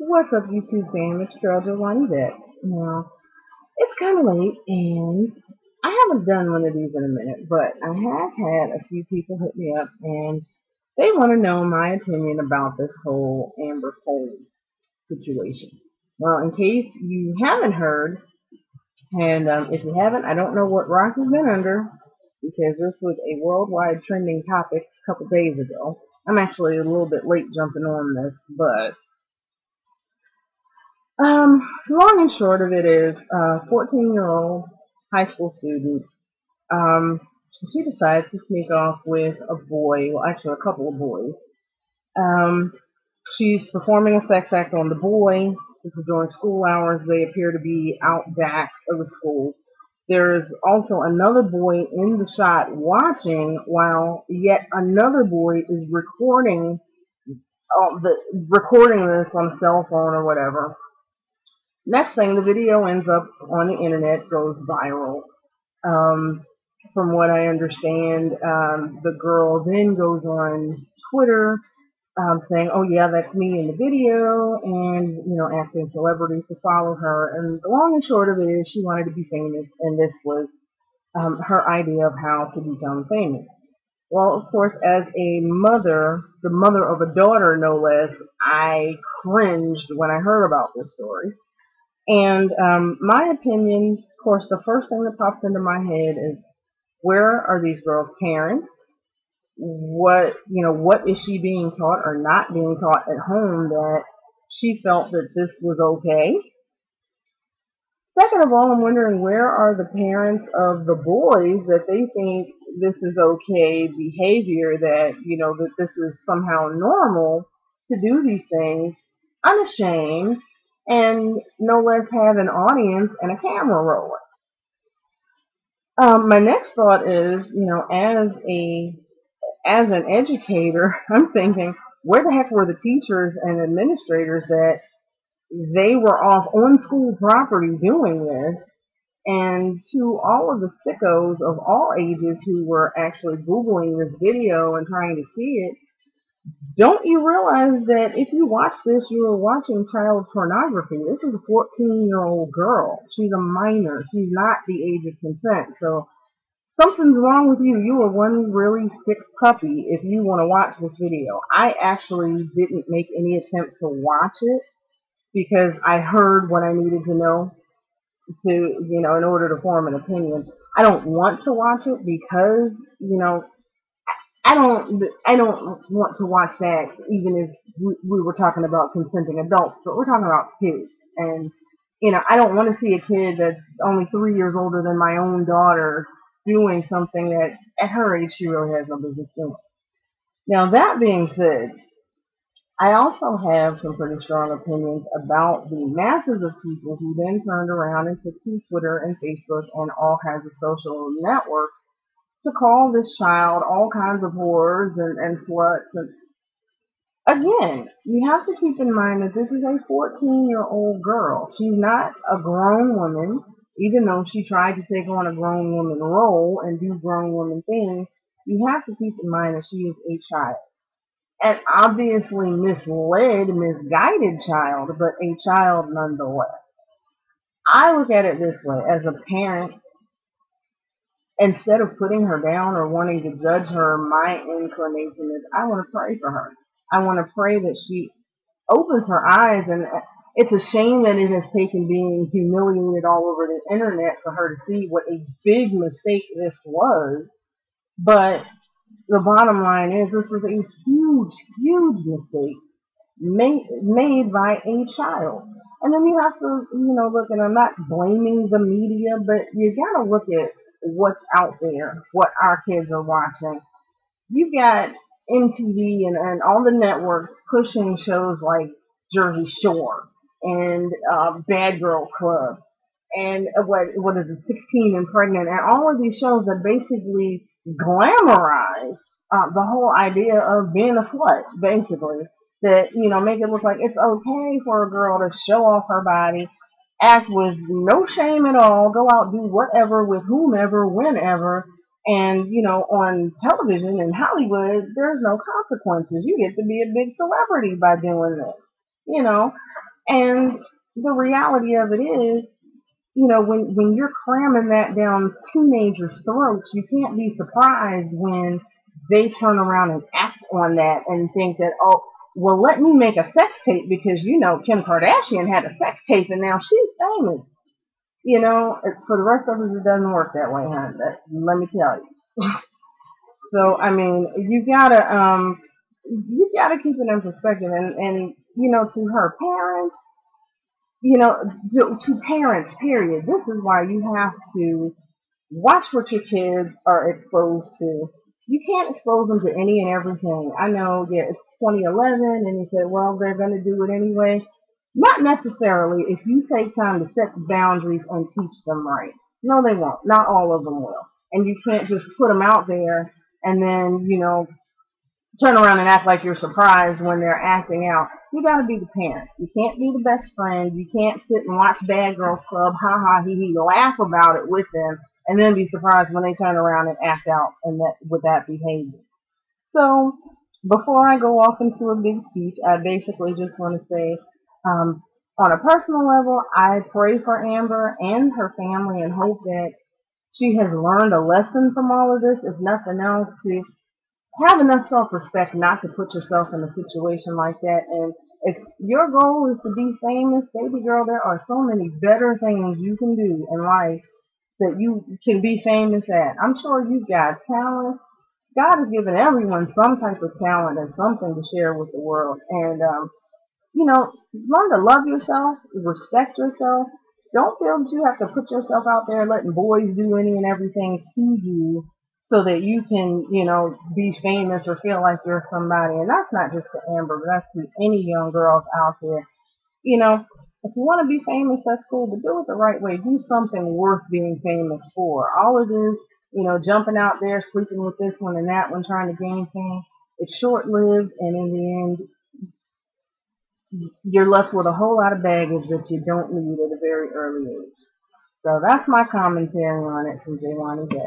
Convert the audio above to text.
What's up, YouTube fam? It's Girl Juanette. Now, it's kind of late, and I haven't done one of these in a minute, but I have had a few people hit me up, and they want to know my opinion about this whole Amber Cole situation. Well, in case you haven't heard, and if you haven't, I don't know what rock you've been under, because this was a worldwide trending topic a couple days ago. I'm actually a little bit late jumping on this, but long and short of it is, 14-year-old high school student, um, she decides to sneak off with a boy, well, actually a couple of boys. Um, she's performing a sex act on the boy. This is during school hours. They appear to be out back of the school. There's also another boy in the shot watching, while yet another boy is recording this on a cell phone or whatever. Next thing, the video ends up on the internet, goes viral. Um, from what I understand, the girl then goes on Twitter, saying, "Oh yeah, that's me in the video," and asking celebrities to follow her. And the long and short of it is, she wanted to be famous, and this was her idea of how to become famous. Well, of course, as a mother, the mother of a daughter, no less, I cringed when I heard about this story. And my opinion, of course, the first thing that pops into my head is, where are these girls' parents? What is she being taught or not being taught at home that she felt that this was okay? Second of all, I'm wondering, where are the parents of the boys that they think this is okay behavior, that this is somehow normal to do these things unashamed, and no less have an audience and a camera rolling. My next thought is, as an educator, I'm thinking, where the heck were the teachers and administrators that they were off on school property doing this? And to all of the sickos of all ages who were actually Googling this video and trying to see it, don't you realize that if you watch this, you are watching child pornography? This is a 14-year-old girl. She's a minor. She's not the age of consent. So something's wrong with you. You are one really sick puppy if you want to watch this video. I actually didn't make any attempt to watch it because I heard what I needed to know in order to form an opinion. I don't want to watch it because, I don't want to watch that, even if we were talking about consenting adults, but we're talking about kids. And, I don't want to see a kid that's only 3 years older than my own daughter doing something that at her age she really has no business doing. Now, that being said, I also have some pretty strong opinions about the masses of people who then turned around and took to Twitter and Facebook and all kinds of social networks to call this child all kinds of horrors and sluts. And again, you have to keep in mind that this is a 14-year-old girl. She's not a grown woman, even though she tried to take on a grown woman role and do grown woman things. You have to keep in mind that she is a child. An obviously misled, misguided child, but a child nonetheless. I look at it this way: as a parent, instead of putting her down or wanting to judge her, my inclination is, I want to pray for her. I want to pray that she opens her eyes. And it's a shame that it has taken being humiliated all over the internet for her to see what a big mistake this was. But the bottom line is, this was a huge, huge mistake made by a child. And then you have to, look, and I'm not blaming the media, but you gotta look at what's out there, what our kids are watching. You've got MTV and all the networks pushing shows like Jersey Shore and Bad Girl Club and what is it, 16 and Pregnant, and all of these shows that basically glamorize the whole idea of being a slut, basically. That, make it look like it's okay for a girl to show off her body, act with no shame at all, go out, do whatever with whomever, whenever. And, on television in Hollywood, there's no consequences. You get to be a big celebrity by doing this, you know. And the reality of it is, you know, when you're cramming that down teenagers' throats, you can't be surprised when they turn around and act on that and think that, oh, well, let me make a sex tape because, you know, Kim Kardashian had a sex tape and now she's famous. You know, for the rest of us, it doesn't work that way, hon. Let me tell you. So, I mean, you gotta keep it in perspective, and you know, to her parents, you know, to parents, period. This is why you have to watch what your kids are exposed to. You can't expose them to any and everything. I know, yeah, it's 2011, and you said, well, they're going to do it anyway. Not necessarily if you take time to set boundaries and teach them right. No, they won't. Not all of them will. And you can't just put them out there and then, you know, turn around and act like you're surprised when they're acting out. You gotta be the parent. You can't be the best friend. You can't sit and watch Bad Girls Club, ha ha he he, laugh about it with them, and then be surprised when they turn around and act out and that with that behavior. So before I go off into a big speech, I basically just want to say, um, on a personal level, I pray for Amber and her family and hope that she has learned a lesson from all of this, if nothing else, to have enough self-respect not to put yourself in a situation like that. And if your goal is to be famous, baby girl, there are so many better things you can do in life that you can be famous at. I'm sure you've got talent. God has given everyone some type of talent and something to share with the world. And you know, learn to love yourself, respect yourself. Don't feel that you have to put yourself out there letting boys do any and everything to you so that you can, you know, be famous or feel like you're somebody. And that's not just to Amber, but that's to any young girls out there. You know, if you want to be famous, that's cool, but do it the right way. Do something worth being famous for. All it is, you know, jumping out there, sleeping with this one and that one, trying to gain fame, it's short lived, and in the end, you're left with a whole lot of baggage that you don't need at a very early age. So that's my commentary on it from J1 J.